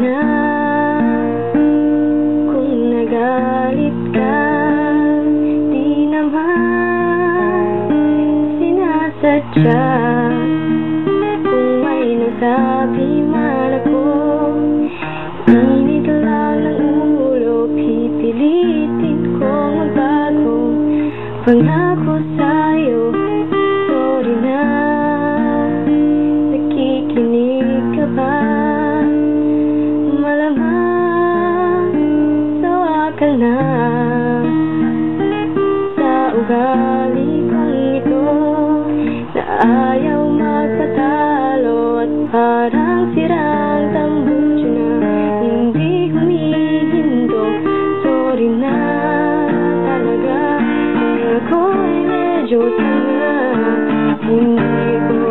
na kung nagalit ka. Di naman sinasadya. Kung may nasabi man ako, init lang ng ulo, pipilitin kong magbago. Pangako sa'yo, sorry na. Nakikinig ka ba? Malamang sawa ka na sa ugali kong ito, na ayaw magpatalo at parang sirang tambutso na hindi humihinto. Sorry na talaga kung ako'y medyo tanga, hindi ko